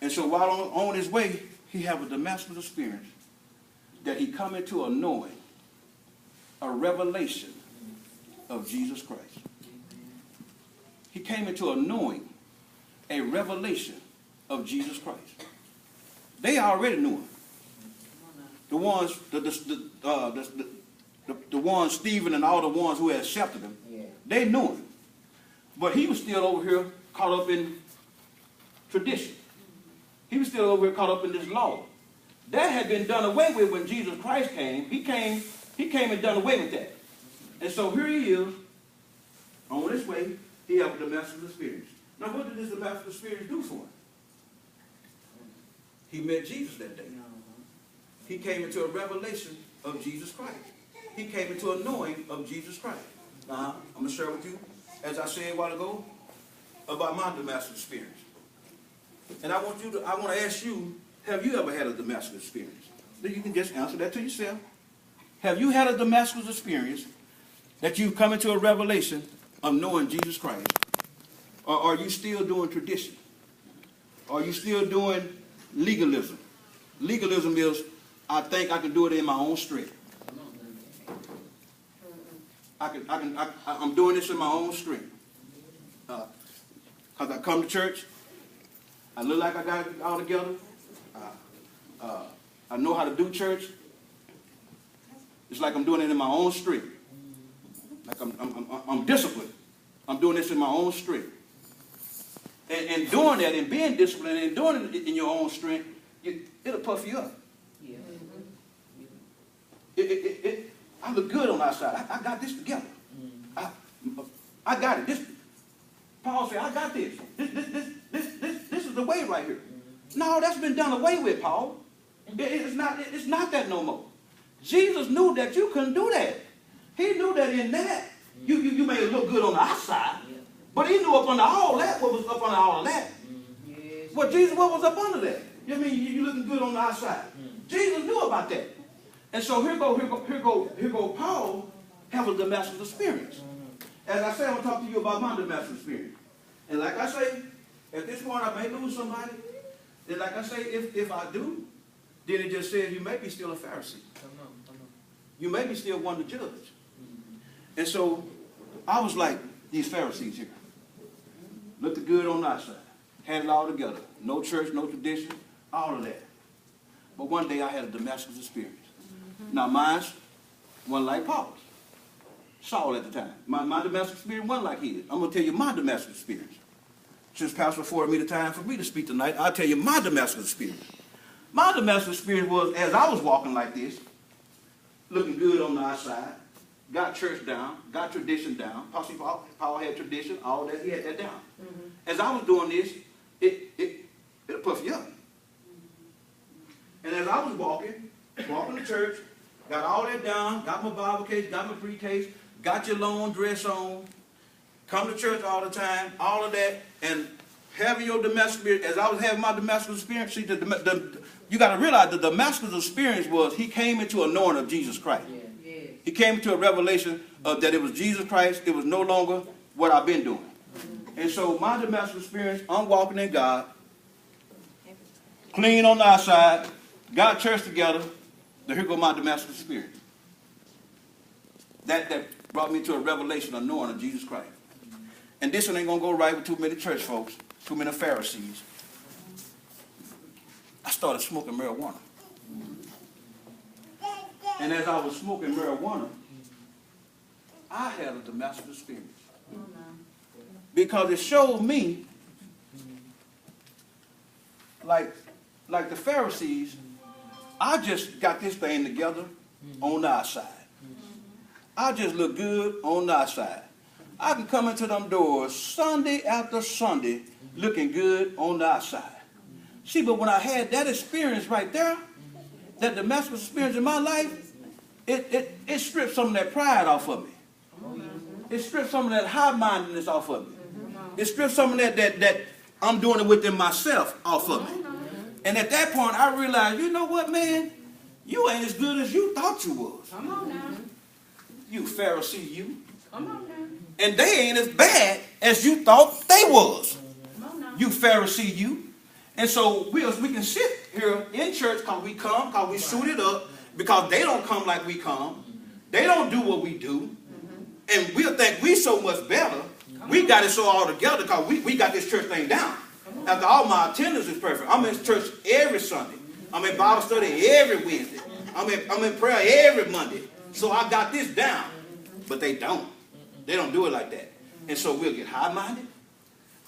And so while on his way, he have a Damascus experience that he come into a knowing, a revelation of Jesus Christ. He came into a knowing, a revelation of Jesus Christ. They already knew him. The ones, the ones, Stephen and all the ones who had accepted him, they knew him. But he was still over here caught up in tradition. He was still over here caught up in this law. That had been done away with when Jesus Christ came. He came and done away with that. And so here he is, on his way, he had a Damascus experience. Now what did this Damascus experience do for him? He met Jesus that day. He came into a revelation of Jesus Christ. He came into a knowing of Jesus Christ. Now, I'm going to share with you, as I said a while ago, about my Damascus experience. And I want to ask you, have you ever had a Damascus experience? You can just answer that to yourself. Have you had a Damascus experience that you've come into a revelation of knowing Jesus Christ? Or are you still doing tradition? Are you still doing legalism? Legalism is, I think I can do it in my own strength. I'm doing this in my own strength. Because I come to church, I look like I got it all together. I know how to do church. It's like I'm doing it in my own strength. Like I'm disciplined. I'm doing this in my own strength. And doing that and being disciplined and doing it in your own strength, it'll puff you up. I look good on the outside. I got this together. I got it. Paul said, I got this. This is the way right here. No, that's been done away with, Paul. It's not that no more. Jesus knew that you couldn't do that. He knew that in that you may look good on the outside, but he knew up under all that what was up under all of that. Well, Jesus, what was up under that? I mean, you looking good on the outside. Jesus knew about that. And so here go Paul have a Damascus experience. As I said, I'm going to talk to you about my Damascus experience. And like I say, at this point I may lose somebody. And like I say, if I do, then it just says you may be still a Pharisee. You may be still one to judge. And so I was like these Pharisees here. Looked good on the outside. Had it all together. No church, no tradition, all of that. But one day I had a Damascus experience. Now mine wasn't like Paul's. Saul at the time. My Damascus experience wasn't like his. I'm going to tell you my Damascus experience. Since Pastor afforded me the time for me to speak tonight, I'll tell you my Damascus experience. My Damascus experience was as I was walking like this, looking good on the outside, got church down, got tradition down. Paul had tradition, all that, he had that down. As I was doing this, it'll puff you up. And as I was walking to church, got all that down, got my Bible case, got my briefcase, got your long dress on, come to church all the time, all of that, and having your Damascus experience, as I was having my Damascus experience, see, you got to realize the Damascus experience was he came into a knowing of Jesus Christ. He came into a revelation of that it was Jesus Christ. It was no longer what I've been doing. And so my Damascus experience, I'm walking in God, clean on the outside, got church together. Here go my Damascus experience. That brought me to a revelation of knowing of Jesus Christ. And this one ain't going to go right with too many church folks, too many Pharisees. I started smoking marijuana. And as I was smoking marijuana, I had a Damascus experience. Because it showed me, like the Pharisees, I just got this thing together on the outside. I just look good on the outside. I can come into them doors Sunday after Sunday looking good on the outside. See, but when I had that experience right there, that Damascus experience in my life, it stripped some of that pride off of me. It stripped some of that high-mindedness off of me. It stripped some of that I'm doing it within myself off of me. And at that point, I realized, you know what, man? You ain't as good as you thought you was. Come on now. You Pharisee, you. Come on now. And they ain't as bad as you thought they was. Come on now. You Pharisee, you. And so we can sit here in church because we come, because we suited up, because they don't come like we come. They don't do what we do. And we'll think we so much better. We got it so all together because we got this church thing down. After all, my attendance is perfect. I'm in church every Sunday. I'm in Bible study every Wednesday. I'm in prayer every Monday. So I got this down. But they don't. They don't do it like that. And so we'll get high-minded.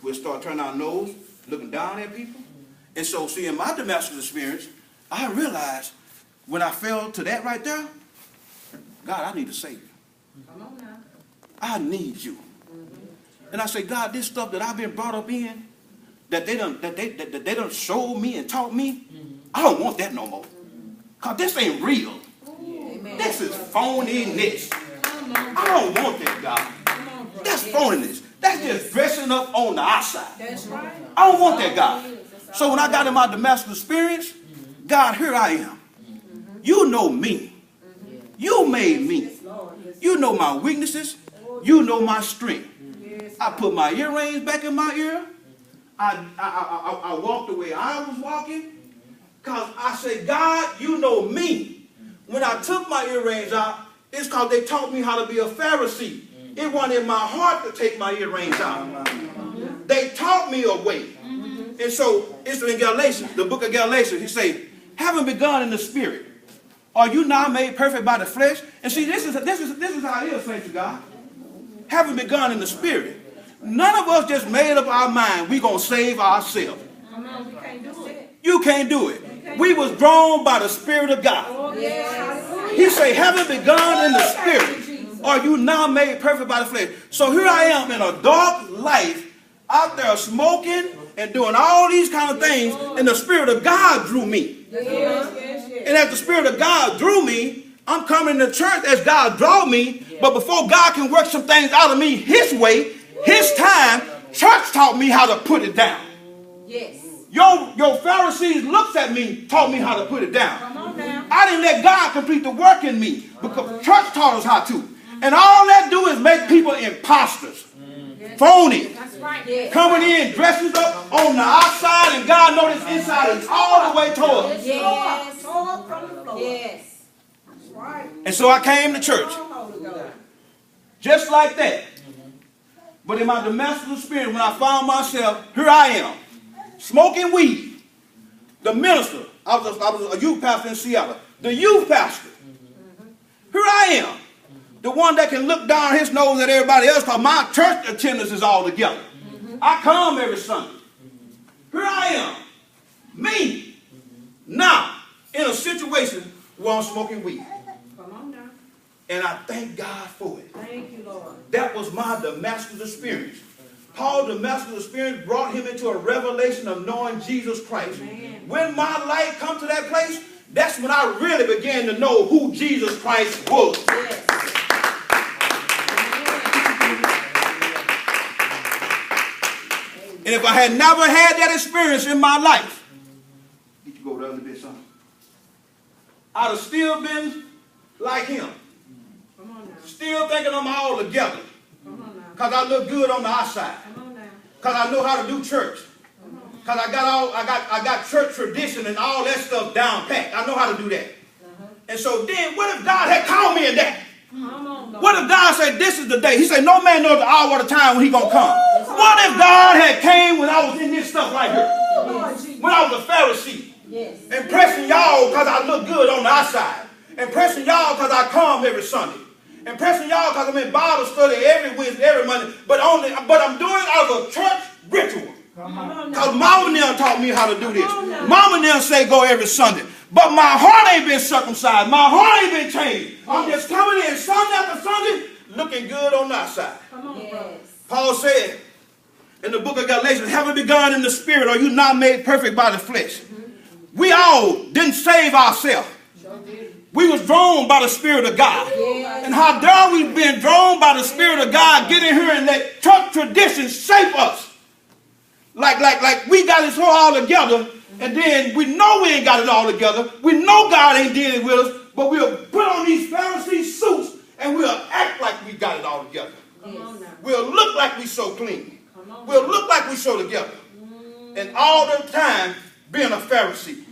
We'll start turning our nose, looking down at people. And so, see, in my Damascus experience, I realized when I fell to that right there, God, I need a Savior. Come on now. I need you. And I say, God, this stuff that I've been brought up in, that they done showed me and taught me, I don't want that no more. Because this ain't real. Amen. This is phoniness. I don't want that, God. That's phoniness. That's just dressing up on the outside. That's right. I don't want that, God. So when I got in my Damascus experience, God, here I am. You know me. You made me. You know my weaknesses. You know my strength. I put my earrings back in my ear. I walked the way I was walking. Because I said, God, you know me. When I took my earrings out, it's because they taught me how to be a Pharisee. It wasn't in my heart to take my earrings out. They taught me a way. And so it's in Galatians, the book of Galatians, he say, having begun in the spirit, are you now made perfect by the flesh? And see, this is how it is, saints of God. Having begun in the spirit. None of us just made up our mind we're going to save ourselves. We can't do it. You can't do it. We was drawn by the Spirit of God. He say, having begun in the spirit, are you now made perfect by the flesh? So here I am in a dark life, out there smoking and doing all these kind of things, and the Spirit of God drew me. And as the Spirit of God drew me, I'm coming to church as God drew me, but before God can work some things out of me His way, His time, church taught me how to put it down. Yes. Your Pharisees looked at me, taught me how to put it down. Come on now. I didn't let God complete the work in me because church taught us how to. And all that do is make people imposters, phony, That's right. Yes. coming in, dresses up on the outside, and God knows this inside is all the way toward us. Yes. From the floor. Yes. That's right. And so I came to church, just like that. But in my Damascus experience, when I found myself, here I am, smoking weed. The minister, I was a youth pastor in Seattle. The youth pastor. Here I am. The one that can look down his nose at everybody else because my church attendance is all together. I come every Sunday. Here I am. Me. Now, in a situation where I'm smoking weed. Come on now. And I thank God for it. Thank you, Lord. That was my Damascus experience. Paul's Damascus experience brought him into a revelation of knowing Jesus Christ. Amen. When my life come to that place, that's when I really began to know who Jesus Christ was. Yes. And if I had never had that experience in my life, you can go the other bit, son. I'd have still been like him. Come on now. Still thinking I'm all together. Come on now. Because I look good on the outside. Come on now. Because I know how to do church. Because I got church tradition and all that stuff down packed. I know how to do that. And so then, what if God had called me in that? Come on, Lord. What if God said, this is the day? He said, no man knows the hour or the time when He's going to come. What if God had came when I was in this stuff right here? When I was a Pharisee. Yes. Impressing y'all because I look good on the outside. Impressing y'all because I come every Sunday. Impressing y'all because I'm in Bible study every Wednesday, every Monday. But I'm doing it out of a church ritual. Because Mama and them taught me how to do this. Mama and them say go every Sunday. But my heart ain't been circumcised. My heart ain't been changed. I'm just coming in Sunday after Sunday looking good on the outside. Come on, yes. Paul said in the book of Galatians, having begun in the spirit, are you not made perfect by the flesh? We all didn't save ourselves. We was drawn by the Spirit of God. Yes. And how dare we been drawn by the Spirit of God, get in here and let church traditions shape us. Like we got it all together, and then we know we ain't got it all together. We know God ain't dealing with us, but we'll put on these Pharisee suits and we'll act like we got it all together. Come on now. We'll look like we so clean. Come on. We'll look like we so together. And all the time being a Pharisee.